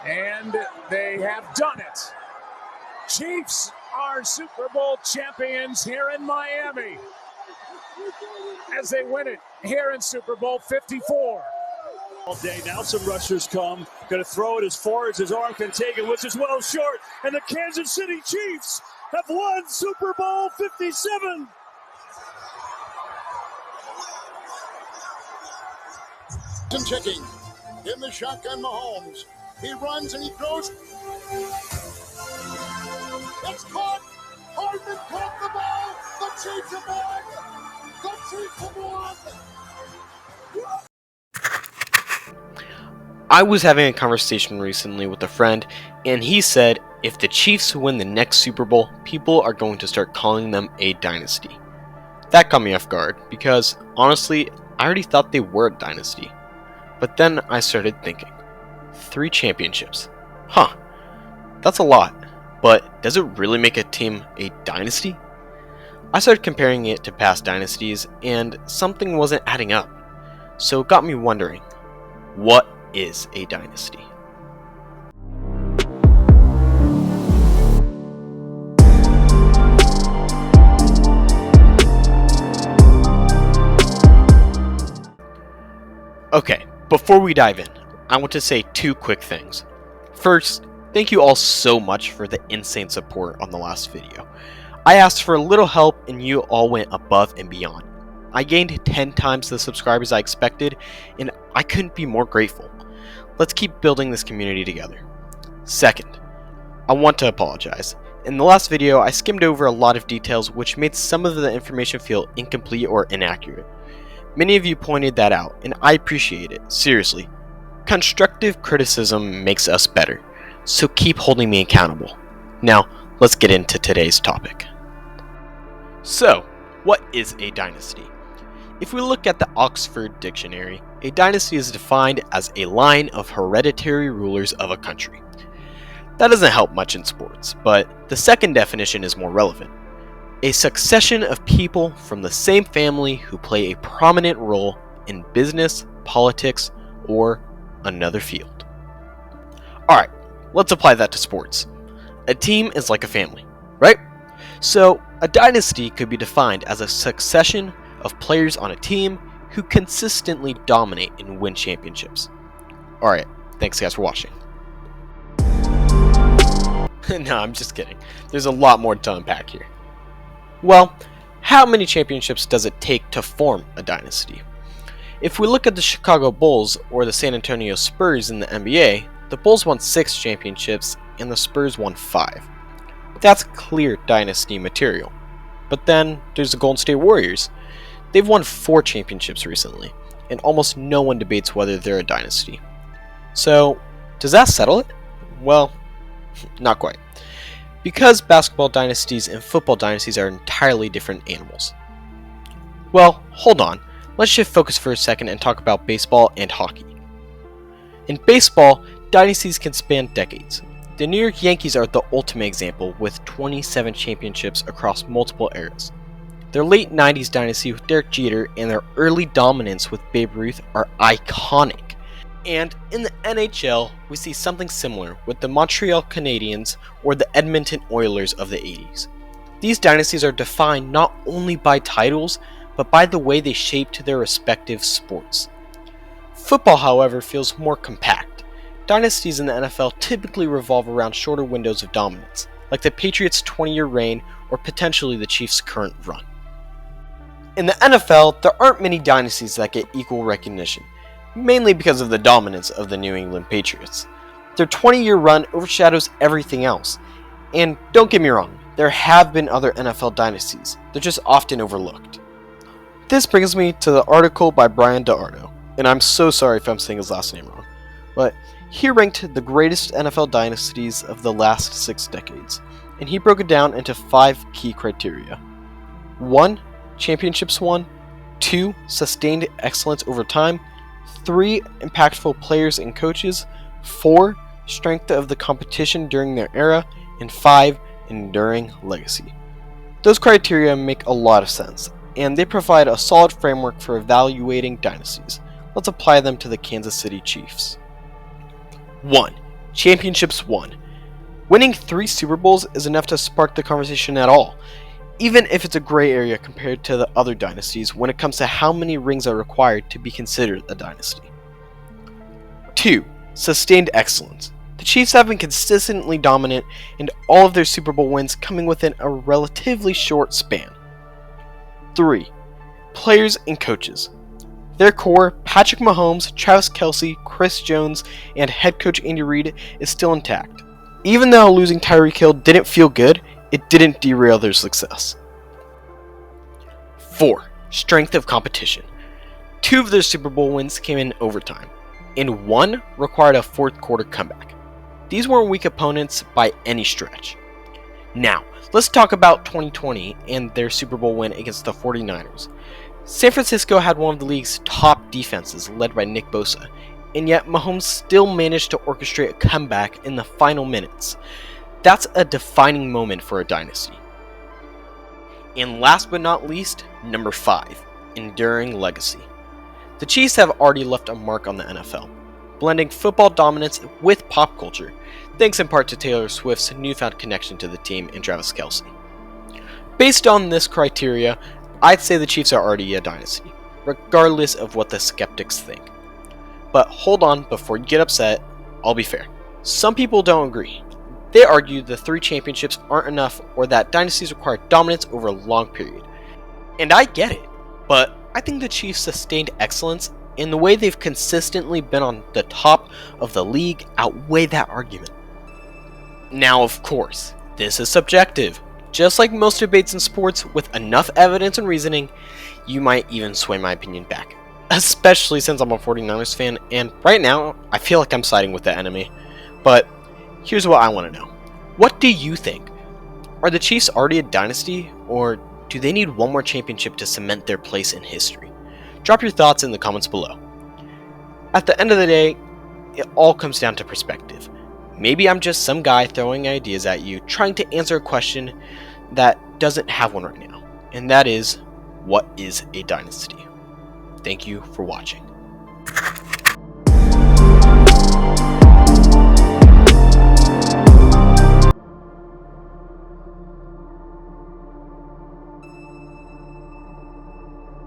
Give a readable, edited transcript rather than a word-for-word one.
And they have done it. Chiefs are Super Bowl champions here in Miami as they win it here in Super Bowl 54. All day. Now some rushers come. Going to throw it as far as his arm can take it, which is well short. And the Kansas City Chiefs have won Super Bowl 57. And checking in the shotgun, Mahomes. He runs and he throws. It's caught. Hardman caught the ball. The Chiefs have won. The Chiefs have won. I was having a conversation recently with a friend, and he said if the Chiefs win the next Super Bowl, people are going to start calling them a dynasty. That caught me off guard, because honestly, I already thought they were a dynasty. But then I started thinking, 3 championships. Huh, that's a lot, but does it really make a team a dynasty? I started comparing it to past dynasties, and something wasn't adding up. So it got me wondering, what is a dynasty? Okay, before we dive in, I want to say 2 quick things. First, thank you all so much for the insane support on the last video. I asked for a little help and you all went above and beyond. I gained 10 times the subscribers I expected, and I couldn't be more grateful. Let's keep building this community together. Second, I want to apologize. In the last video, I skimmed over a lot of details which made some of the information feel incomplete or inaccurate. Many of you pointed that out, and I appreciate it, seriously. Constructive criticism makes us better, so keep holding me accountable. Now, let's get into today's topic. So, what is a dynasty? If we look at the Oxford Dictionary, a dynasty is defined as a line of hereditary rulers of a country. That doesn't help much in sports, but the second definition is more relevant. A succession of people from the same family who play a prominent role in business, politics, or another field. Alright, let's apply that to sports. A team is like a family, right? So, a dynasty could be defined as a succession of players on a team who consistently dominate and win championships. Alright, thanks guys for watching. No, I'm just kidding. There's a lot more to unpack here. Well, how many championships does it take to form a dynasty? If we look at the Chicago Bulls or the San Antonio Spurs in the NBA, the Bulls won 6 championships and the Spurs won 5. That's clear dynasty material. But then there's the Golden State Warriors. They've won 4 championships recently, and almost no one debates whether they're a dynasty. So, does that settle it? Well, not quite. Because basketball dynasties and football dynasties are entirely different animals. Well, hold on. Let's shift focus for a second and talk about baseball and hockey. In baseball, dynasties can span decades. The New York Yankees are the ultimate example with 27 championships across multiple eras. Their late 90s dynasty with Derek Jeter and their early dominance with Babe Ruth are iconic. And in the NHL, we see something similar with the Montreal Canadiens or the Edmonton Oilers of the 80s. These dynasties are defined not only by titles, but by the way they shaped their respective sports. Football, however, feels more compact. Dynasties in the NFL typically revolve around shorter windows of dominance, like the Patriots' 20-year reign or potentially the Chiefs' current run. In the NFL, there aren't many dynasties that get equal recognition, mainly because of the dominance of the New England Patriots. Their 20-year run overshadows everything else. And don't get me wrong, there have been other NFL dynasties, they're just often overlooked. This brings me to the article by Brian DeArdo, and I'm so sorry if I'm saying his last name wrong, but he ranked the greatest NFL dynasties of the last 6 decades, and he broke it down into 5 key criteria. 1. Championships won. 2. Sustained excellence over time. 3. Impactful players and coaches. 4. Strength of the competition during their era. And 5. Enduring legacy. Those criteria make a lot of sense, and they provide a solid framework for evaluating dynasties. Let's apply them to the Kansas City Chiefs. 1. Championships won. Winning 3 Super Bowls is enough to spark the conversation at all, even if it's a gray area compared to the other dynasties when it comes to how many rings are required to be considered a dynasty. 2. Sustained excellence. The Chiefs have been consistently dominant, and all of their Super Bowl wins coming within a relatively short span. 3. Players and coaches. Their core, Patrick Mahomes, Travis Kelce, Chris Jones, and head coach Andy Reid, is still intact. Even though losing Tyreek Hill didn't feel good, it didn't derail their success. 4. Strength of competition. 2 of their Super Bowl wins came in overtime, and 1 required a fourth quarter comeback. These weren't weak opponents by any stretch. Now, let's talk about 2020 and their Super Bowl win against the 49ers. San Francisco had one of the league's top defenses led by Nick Bosa, and yet Mahomes still managed to orchestrate a comeback in the final minutes. That's a defining moment for a dynasty. And last but not least, number 5, enduring legacy. The Chiefs have already left a mark on the NFL, blending football dominance with pop culture, thanks in part to Taylor Swift's newfound connection to the team and Travis Kelce. Based on this criteria, I'd say the Chiefs are already a dynasty, regardless of what the skeptics think. But hold on, before you get upset, I'll be fair. Some people don't agree. They argue the 3 championships aren't enough or that dynasties require dominance over a long period. And I get it, but I think the Chiefs' sustained excellence and the way they've consistently been on the top of the league outweigh that argument. Now, of course, this is subjective. Just like most debates in sports, with enough evidence and reasoning, you might even sway my opinion back. Especially since I'm a 49ers fan, and right now, I feel like I'm siding with the enemy. But here's what I want to know. What do you think? Are the Chiefs already a dynasty, or do they need one more championship to cement their place in history? Drop your thoughts in the comments below. At the end of the day, it all comes down to perspective. Maybe I'm just some guy throwing ideas at you, trying to answer a question that doesn't have one right now. And that is, what is a dynasty? Thank you for watching.